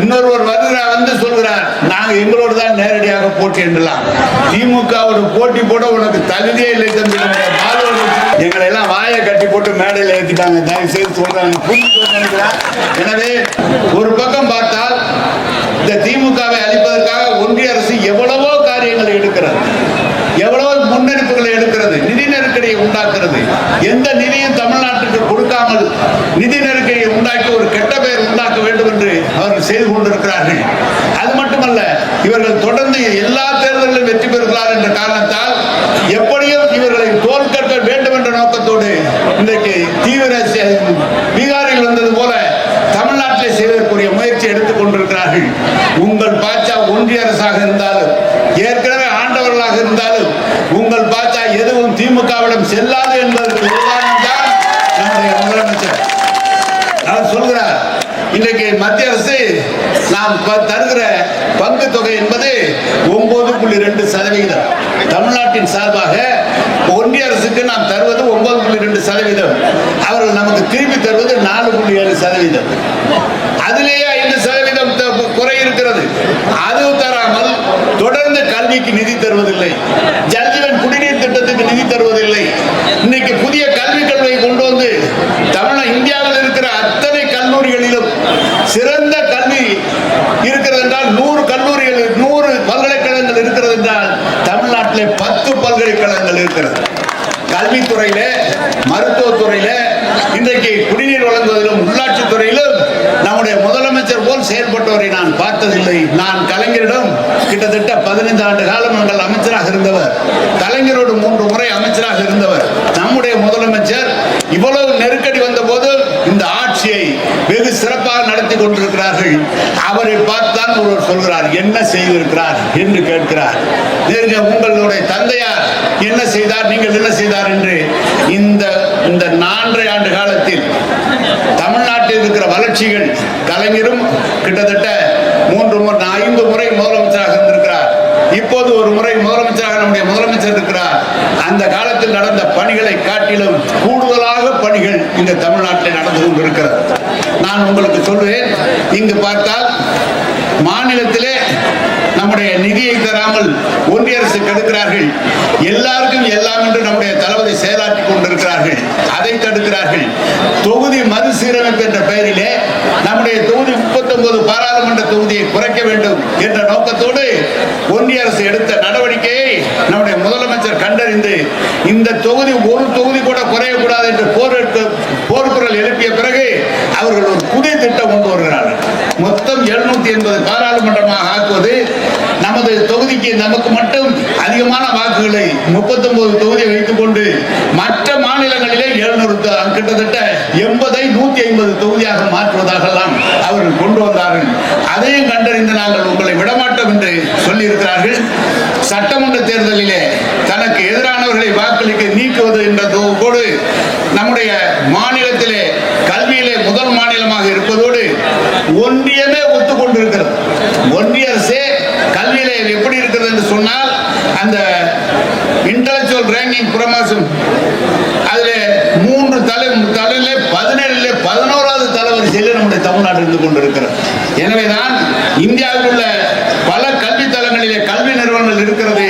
இன்னொருவர் வந்து சொல்கிறார், நாங்க எங்களோடு தான் நேரடியாக போட்டி என்றலாம். திமுகவோட போட்டி போட உனக்கு தகுதியே இல்லை தம்பி. எங்களை எல்லாம் வாயை கட்டி போட்டு மேடையில் ஏற்றிட்டாங்க. தயவு செய்து சொல்றாங்க. எனவே ஒரு பக்கம் பார்த்தால் இந்த திமுகவை அழிப்பதற்காக ஒன்றிய அரசு எவ்வளவோ காரியங்களை எடுக்கிறது, எவ்வளவோ முன்னெடுப்புகளை எடுக்கிறது, நிதி நெருக்கடியை உண்டாக்குறது. எந்த நிதியும் தமிழ்நாட்டுக்கு கொடுக்காமல் நிதி நெருக்கடியை உண்டாக்கி ஒரு கெட்ட பெயர் உண்டாக்க வேண்டும் என்று அவர்கள் செய்து கொண்டிருக்கிறார்கள். அது மட்டுமல்ல, இவர்கள் தொடர்ந்து எல்லா தேர்தலிலும் வெற்றி பெறுகிறார் என்ற காரணத்தால் எப்படியும் இவர்களை தோற்கடிக்க வேண்டும் என்ற நோக்கத்தோடு இன்றைக்கு தீவிர பீகாரில் வந்தது போல தமிழ்நாட்டிலே செய்வதற்குரிய முயற்சி எடுத்துக் கொண்டிருக்கிறார்கள். உங்கள் பாஜக ஒன்றிய அரசாக இருந்தாலும் ஏற்கனவே ஆண்டவர்களாக இருந்தாலும் உங்கள் பாஜக எதுவும் திமுகவிடம் செல்லாது என்பதற்கு உதாரணம் தான் நம்முடைய முதலமைச்சர். அவர் சொல்கிறார், இன்றைக்கு மத்திய அரசு நாம் தருகிற பங்கு தொகை என்பது 9.2%. தமிழ்நாட்டின் சார்பாக ஒன்றிய அரசுக்கு நாம் தருவது 9.2%. அவர்கள் நமக்கு திருப்பி தருவது 4.7%. அதிலேயே 5% குறை இருக்கிறது. அது தராமல் தொடர்ந்து கல்விக்கு நிதி தருவதில்லை, ஜல்ஜீவன் குடிநீர் திட்டத்துக்கு நிதி தருவதில்லை. இன்னைக்கு புதிய கல்விக் கொள்கையை கொண்டு வந்து இந்தியாவில் இருக்கிற அத்தனை கல்லூரிகளிலும் சிறந்த கல்வி இருக்கிறது என்றால் 100 கல்லூரிகள் 100 பல்கலைக்கழகங்கள் இருக்கிறது என்றால் தமிழ்நாட்டிலே 10 பல்கலைக்கழகங்கள் இருக்கிறது. கல்வித்துறையில, மருத்துவத்துறையில, இன்றைக்கு குடிநீர் வழங்குவதிலும் உள்ளாட்சி துறையிலும் நம்முடைய முதலமைச்சர் போல் செயல்பட்டவரை நான் பார்த்ததில்லை. நான் கலைஞரிடம் கிட்டத்தட்ட 15 ஆண்டு காலம் நாங்கள் அமைச்சராக இருந்தவர், கலைஞரோடு 3 முறை அமைச்சராக இருந்தவர். நம்முடைய முதலமைச்சர் இவ்வளவு நெருக்கடி வந்த போது இந்த ஆட்சியை வெகு சிறப்பாக நடத்தி கொண்டிருக்கிறார்கள். அவரை பார்த்துதான் ஒருவர் சொல்கிறார், என்ன செய்திருக்கிறார் என்று கேட்கிறார். உங்களுடைய தந்தையார் என்ன செய்தார், நீங்கள் என்ன செய்தார் என்று இந்த 4.5 ஆண்டு காலத்தில் தமிழ்நாட்டில் இருக்கிற வளர்ச்சிகள் கலைஞரும் கிட்டத்தட்ட 5 முறை முதலமைச்சராக இருந்திருக்கிறார். இப்போது ஒரு முறை முதலமைச்சராக நம்முடைய முதலமைச்சர் இருக்கிறார். அந்த காலத்தில் நடந்த பணிகளை காட்டிலும் கூடுதலாக பணிகள் இந்த தமிழ்நாட்டில் நடந்து கொண்டிருக்கிறது. நான் உங்களுக்கு சொல்வேன், இங்கு பார்த்தால் மாநிலத்திலே நம்முடைய நிதியை தராமல் ஒன்றிய அரசு கெடுக்கிறார்கள். எல்லாருக்கும் எல்லாம் என்று நம்முடைய தளபதி செயலாற்றி கொண்டிருக்கிறார்கள். அதை தடுக்கிறார்கள். தொகுதி மறுசீரமைப்பு என்ற பெயரிலே நம்முடைய தொகுதி 39 பாராளுமன்ற தொகுதியை குறைக்க வேண்டும் என்ற நோக்கத்தோடு ஒன்றிய அரசு எடுத்த நடவடிக்கையை நம்முடைய முதலமைச்சர் கண்டறிந்து இந்த தொகுதி ஒரு தொகுதி கூட குறையக்கூடாது என்று போர்க்குரல் எழுப்பிய பிறகு அவர்கள் ஒரு புதிய திட்டம் கொண்டு வருகிறார்கள். மொத்தம் 780 பாராளுமன்றமாக ஆக்குவது, நமது தொகுதிக்கு நமக்கு மட்டும் அதிகமான வாக்குகளை 39 தொகுதியை வைத்துக் கொண்டு மற்ற மாநிலங்களிலே 700 கிட்டத்தட்ட 80 150 தொகுதியாக மாற்றுவதாகலாம் அவர்கள் கொண்டு வந்தார்கள். அதையும் கண்டறிந்து நாங்கள் உங்களை விடமாட்டோம் என்று சொல்லி இருக்கிறார்கள். சட்டமன்ற தேர்தலிலே தனக்கு எதிரானவர்களை வாக்களிக்க நீக்குவது என்றதோடு நம்முடைய மாநிலத்திலே கல்வியிலே முதல் மாநிலமாக இருப்பதோடு ஒன்றியமே ஒத்துக்கொண்டிருக்கிறது. ஒன்றிய அரசே கல்வியிலே எப்படி இருக்கிறது என்று சொன்னால், அந்த இன்டெலக்சுவல் ரேங்கிங் ப்ரமோஷன் அதில் 3 தலையிலே 17 11வது தரவரிசையில் நம்முடைய தமிழ்நாடு இருந்து கொண்டிருக்கிறது. எனவேதான் இந்தியாவில் உள்ள பல கல்வி தளங்களிலே கல்வி நிறுவனங்கள் இருக்கிறது.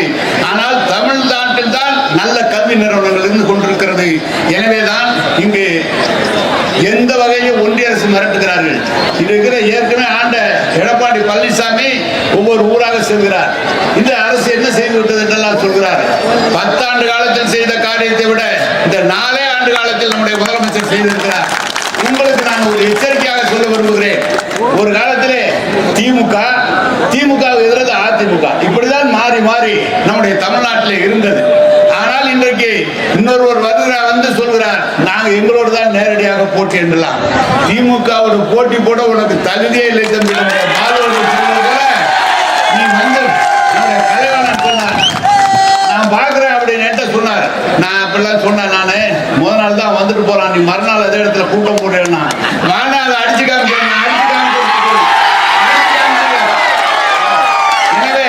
ஆனால் தமிழ்நாட்டில் தான் நல்ல கல்வி நிறுவனங்கள் இருந்து கொண்டிருக்கிறது. எனவேதான் இங்கு எந்த வகையிலும் ஒன்றிய அரசு மிரட்டுகிறார்கள். இருக்கிற ஏற்கனவே ஆண்ட எடப்பாடி பழனிசாமி ஒவ்வொரு ஊராக செல்கிறார். இந்த அரசு என்ன செய்து விட்டது என்றெல்லாம் சொல்கிறார். 10 ஆண்டு காலத்தில் செய்த காரியத்தை விட இந்த 4 ஆண்டு காலத்தில் நம்முடைய முதலமைச்சர் செய்திருக்கிறார். உங்களுக்கு நான் ஒரு எச்சரிக்கையாக சொல்ல விரும்புகிறேன். ஒரு காலத்திலே திமுக எதிராக அதிமுக இப்படிதான் மாறி மாறி நம்முடைய தமிழ்நாட்டிலே இருந்தது. ஆனால் இன்றைக்கு இன்னொருவர் வந்து சொல்கிறார், நாங்க எங்களோடு தான் நேரடியாக போட்டி என்றலாம். திமுகவோட போட்டி போட உனக்கு தகுதியே இல்லை தம்பி. நீ வந்து கலைவாணன் சொன்னார், நான் பாக்குறேன் அப்படின்னு சொன்னார். நான் அப்படிலாம் சொன்னேன். நானு முதல் நாள் தான் வந்துட்டு போறான், நீ மறுநாள் அதே இடத்துல கூட்டம் போடுறேன்னா நானும் அதை அடிச்சுக்காம. எனவே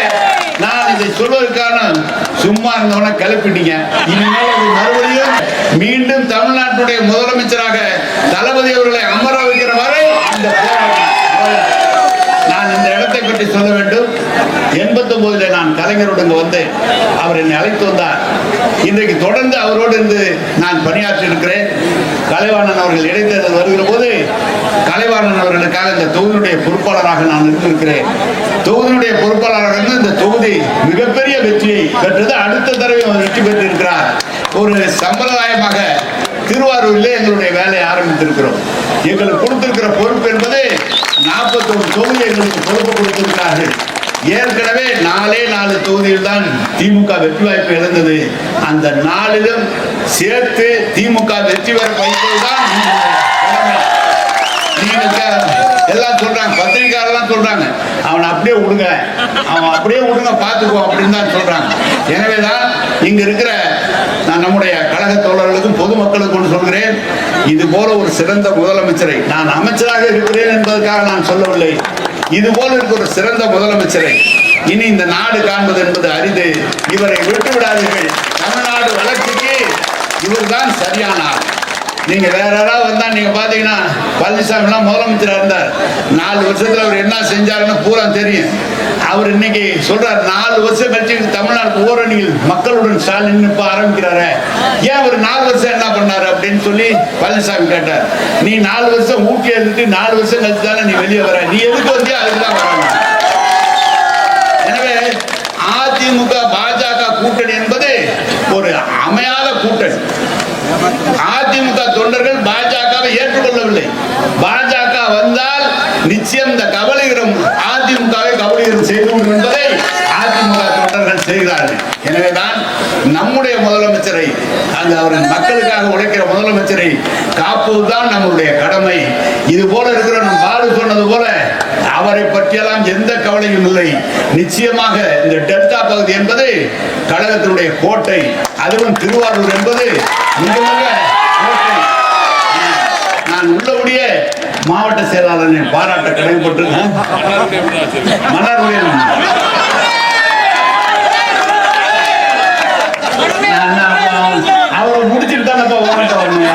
நான் இதை சொல்வதற்கான சும்மா இருந்தவன கிளப்பிட்டீங்க. இனிமேல் அது மறுபடியும் மீண்டும் தமிழ்நாட்டுடைய முதலமைச்சராக தளபதி அவர்களை அமர வைக்கிற வரை இந்த போராட்டம் நான் கலைஞரோடு இங்கு வந்தேன். அவர் என்னை அழைத்து வந்தார். இன்றைக்கு தொடர்ந்து அவரோடு இருந்து நான் பணியாற்றி இருக்கிறேன். கலைவாணன் அவர்கள் இடைத்தேர்தல் வருகிற போது கலைவாணன் அவர்களுக்காக இந்த தொகுதியுடைய பொறுப்பாளராக நான் இருந்திருக்கிறேன். தொகுதியுடைய பொறுப்பாளராக இருந்து இந்த தொகுதி மிகப்பெரிய வெற்றியை பெற்றது. அடுத்த தடவை அவர் வெற்றி பெற்றிருக்கிறார். ஒரு சம்பிரதாயமாக திருவாரூரில் எங்களுடைய வேலையை ஆரம்பித்திருக்கிறோம். எங்களுக்கு கொடுத்திருக்கிற பொறுப்பு என்பது 41 தொகுதி எங்களுக்கு பொறுப்பு கொடுத்திருக்கிறார்கள். ஏற்கனவே 4 தொகுதியில் தான் திமுக வெற்றி வாய்ப்பு இழந்தது. அந்த 4லும் சேர்த்து திமுக வெற்றி பெற வைப்பதுதான் எல்லாம் சொல்றாங்க. பத்திரிகையாளர்லாம் சொல்றாங்க அவன் அப்படியே விடுங்க, அவன் அப்படியே விடுங்க பார்த்துக்குவோம் அப்படின்னு தான் சொல்றாங்க. எனவேதான் இங்க இருக்கிற நான் நம்முடைய கழக தோழர்களுக்கும் பொதுமக்களுக்கும் சொல்கிறேன், இது போல ஒரு சிறந்த முதலமைச்சரை, நான் அமைச்சராக இருக்கிறேன் என்பதற்காக நான் சொல்லவில்லை, இது போல இருக்க ஒரு சிறந்த முதலமைச்சரை இனி இந்த நாடு காண்பது என்பது அரிது. இவரை விட்டு விடாதீர்கள். தமிழ்நாடு வளர்ச்சிக்கு இவர்தான் சரியானார். நீங்க வேற யாராவது வந்தா நீங்க பாத்தீங்கன்னா பழனிசாமி எல்லாம் முதலமைச்சரா இருந்தார். 4 வருஷத்துல அவர் என்ன செஞ்சாருன்னு பூரா தெரியும். அவர் இன்னைக்கு சொல்றார் 4 வருஷம் கழிச்சு தமிழ்நாடு ஓரணியில் மக்களுடன் ஸ்டாலின் இப்ப ஆரம்பிக்கிறாரு. ஏன் அவர் 4 வருஷம் என்ன பண்ணாரு அப்படின்னு சொல்லி பழனிசாமி கேட்டார். நீ 4 வருஷம் ஊட்டி எடுத்துட்டு 4 வருஷம் கழிச்சு தானே நீ வெளியே வர, நீ எதுக்கு வந்து அதுக்குதான் வராங்க. எனவே அதிமுக பாஜக கூட்டணி என்பது ஒரு அமையாத கூட்டணி. அதிமுக தொண்டர்கள் பாஜகவை ஏற்றுக்கொள்ளவில்லை. பாஜக வந்தால் நிச்சயம் இந்த கபலீகரம் அதிமுகவை கபலீகரம் செய்வோம் என்பதை அதிமுக தொண்டர்கள் செய்கிறார்கள். எனவேதான் நம்முடைய முதலமைச்சரை, அந்த அவரின் மக்களுக்காக உழைக்கிற முதலமைச்சரை காப்பதுதான் நம்முடைய கடமை. இது போல இருக்கிற நம் பாலு சொன்னது போல அவரை பற்றியெல்லாம் எந்த கவலையும் இல்லை. நிச்சயமாக இந்த டெல்டா பகுதி என்பது கழகத்தினுடைய கோட்டை, அதுவும் திருவாரூர் என்பது மிக கோட்டை. நான் உள்ளபடியே மாவட்ட செயலாளரை பாராட்ட கடமைப்பட்டிருக்கேன். மன்னார்குடியில் அவரை முடிச்சுட்டு தானப்பா ஓட்ட வரணும்.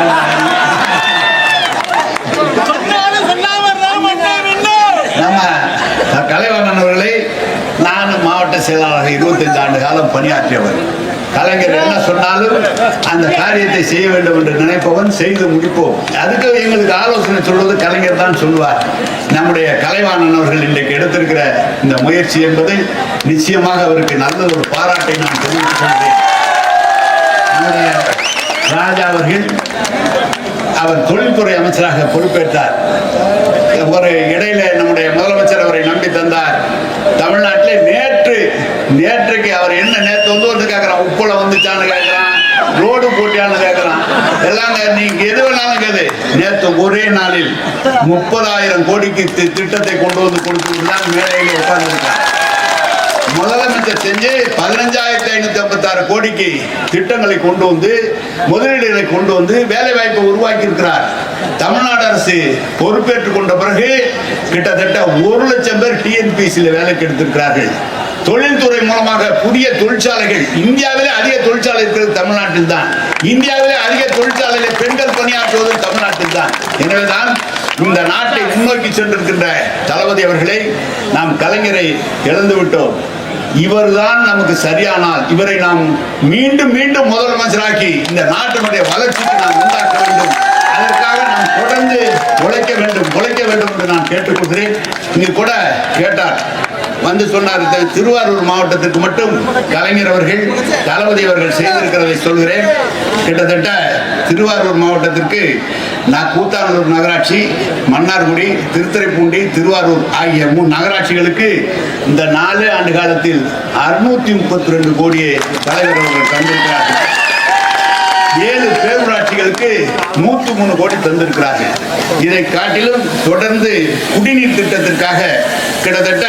நம்ம கலைவாணன் அவர்களை நான் மாவட்ட செயலாளராக 25 ஆண்டு காலம் பணியாற்றியவர். கலைஞர் என்ன சொன்னாலும் அந்த காரியத்தை செய்ய வேண்டும் என்று நினைப்பவன் செய்து முடிப்போம். அதுக்கு எங்களுக்கு ஆலோசனை சொல்வது கலைஞர் தான் சொல்வார். நம்முடைய கலைவாணன் அவர்கள் இன்றைக்கு எடுத்திருக்கிற இந்த முயற்சி என்பதை நிச்சயமாக அவருக்கு நல்ல ஒரு பாராட்டை நான் தெரிவித்துக் கொள்கிறேன். நம்முடைய ராஜா அவர்கள் அவர் தொழில்துறை அமைச்சராக பொறுப்பேற்றார். ஒரு இடையில நம்முடைய முதலமைச்சர் அவரை நம்பி தந்தார். தமிழ்நாட்டில் நேற்றுக்கு அவர் என்ன நேற்று வந்து கேட்கிறான், உப்புல வந்துச்சான்னு கேட்கிறான், ரோடு போட்டியான்னு கேட்கிறான், எல்லாம் நீங்க எது வேணாலும் கேது. நேற்று ஒரே நாளில் 30,000 கோடிக்கு திட்டத்தை கொண்டு வந்து கொடுத்து தான் மேடையில் உட்கார்ந்துருக்காங்க. முதலமைச்சர் செஞ்சு 15,556 கோடிக்கு திட்டங்களை கொண்டு வந்து, முதலீடுகளை கொண்டு வந்து வேலை வாய்ப்பை உருவாக்கி இருக்கிறார். தமிழ்நாடு அரசு பொறுப்பேற்றுக் கொண்ட பிறகு கிட்டத்தட்ட 1 லட்சம் பேர் டிஎன்பிசியில் வேலைக்கு எடுத்திருக்கிறார்கள். தொழில்துறை மூலமாக புதிய தொழிற்சாலைகள், இந்தியாவிலே அதிக தொழிற்சாலை இருக்கிறது தமிழ்நாட்டில் தான். இந்தியாவிலே அதிக தொழிற்சாலையில் பெண்கள் பணியாற்றுவது தமிழ்நாட்டில் தான். எனவேதான் இந்த நாட்டை முன்னோக்கி சென்றிருக்கின்ற தளபதி அவர்களை நாம் கலைஞரை இழந்து விட்டோம். இவர்தான் நமக்கு சரியானால் இவரை நாம் மீண்டும் மீண்டும் முதலமைச்சராக்கி இந்த நாட்டினுடைய வளர்ச்சிக்கு நாம் உண்டாக்க வேண்டும். அதற்காக நாம் தொடர்ந்து உழைக்க வேண்டும் என்று நான் கேட்டுக்கொள்கிறேன். இங்கு கூட கேட்டார், வந்து சொன்னார், திருவாரூர் மாவட்டத்திற்கு மட்டும் கலைஞர் அவர்கள் தளபதி அவர்கள் செய்திருக்கிறதை சொல்கிறேன். கிட்டத்தட்ட திருவாரூர் மாவட்டத்திற்கு நான் கூத்தாநல்லூர் நகராட்சி, மன்னார்குடி, திருத்துறைப்பூண்டி, திருவாரூர் ஆகிய 3 நகராட்சிகளுக்கு இந்த 4 ஆண்டு காலத்தில் 632 கோடியை தலைவர் அவர்கள் தந்திருக்கிறார்கள். 7 பேரூராட்சிகளுக்கு 103 கோடி தந்திருக்கிறார்கள். இதை காட்டிலும் தொடர்ந்து குடிநீர் திட்டத்திற்காக கிட்டத்தட்ட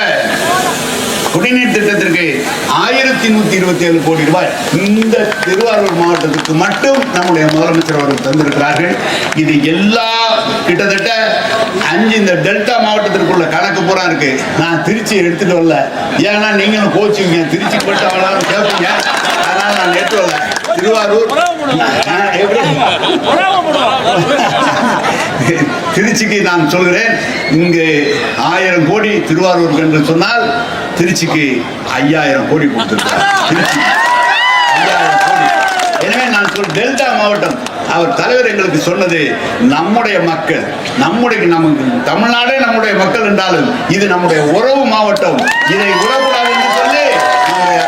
குடிநீர் திட்டத்திற்கு 1127 கோடி ரூபாய் இந்த திருவாரூர் மாவட்டத்திற்கு மட்டும் நம்முடைய முதலமைச்சர் அவர்கள் தந்திருக்கிறார்கள். இது எல்லா கிட்டத்தட்ட 5 இந்த டெல்டா மாவட்டத்திற்குள்ள கணக்கு பூரா இருக்கு. நான் திருச்சி எடுத்துட்டு வரல, ஏன்னா நீங்களும் கோச்சிங்க, திருச்சி போட்டு அவ்வளோ கேட்பீங்க, அதனால நான் எடுத்து வரல. திருவாரூர் திருச்சிக்கு நான் சொல்கிறேன், இங்கு 1000 கோடி திருவாரூர் என்று சொன்னால் திருச்சிக்கு 5000 கோடி கொடுத்திருக்கிறார். திருச்சி 5000 கோடி. எனவே நான் டெல்டா மாவட்டம் அவர் தலைவர் எங்களுக்கு சொன்னது, நம்முடைய மக்கள், நமக்கு தமிழ்நாடே நம்முடைய மக்கள் என்றாலும் இது நம்முடைய உறவு மாவட்டம், இதை விடக்கூடாது என்று சொல்லி நம்முடைய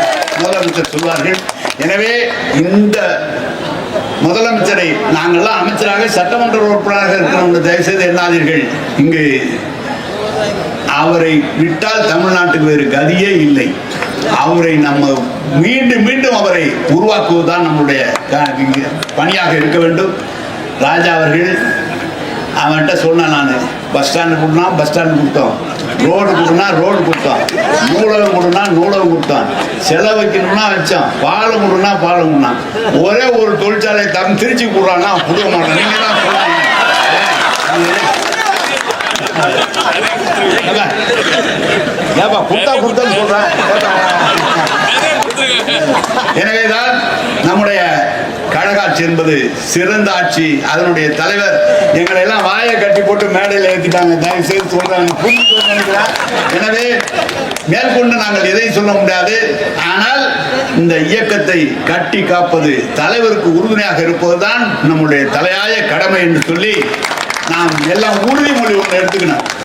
முதலமைச்சர் சொல்வார்கள். எனவே இந்த முதலமைச்சரை நாங்கள்லாம் அமைச்சராக சட்டமன்ற உறுப்பினராக இருக்கிறவங்க தயவுசெய்து எண்ணாதீர்கள். இங்கு அவரை விட்டால் தமிழ்நாட்டுக்கு வேறு கதியே இல்லை. அவரை நம்ம மீண்டும் மீண்டும் அவரை உருவாக்குவதுதான் நம்முடைய பணியாக இருக்க வேண்டும். ராஜா அவர்கள் அவன்கிட்ட சொன்னேன், நான் பஸ் ஸ்டாண்டு கொடுனா பஸ் ஸ்டாண்டு கொடுத்தோம், ரோடு கொடுனா ரோடு கொடுத்தோம், நூலகம் கொடுனா நூலகம் கொடுத்தோம், செலவு வைக்கணும்னா வச்சோம், பாலம் கொடுனா பாலம் கொடுனா, ஒரே ஒரு தொழிற்சாலை திருச்சி கொடுறான்னா கொடுக்க மாட்டோம். நீங்க தான் சொல்லுங்க. எனவேதான் நம்முடைய கழகாட்சி என்பது சிறந்த ஆட்சி. அதனுடைய தலைவர் எங்களை எல்லாம் வாயை கட்டி போட்டு மேடையில் ஏற்றிட்டாங்க. தயவு செய்து சொல்றாங்க. எனவே மேற்கொண்டு நாங்கள் எதையும் சொல்ல முடியாது. ஆனால் இந்த இயக்கத்தை கட்டி காப்பது, தலைவருக்கு உறுதுணையாக இருப்பதுதான் நம்முடைய தலையாய கடமை என்று சொல்லி நாம் எல்லாம் உறுதிமொழி ஒன்று எடுத்துக்கணும்.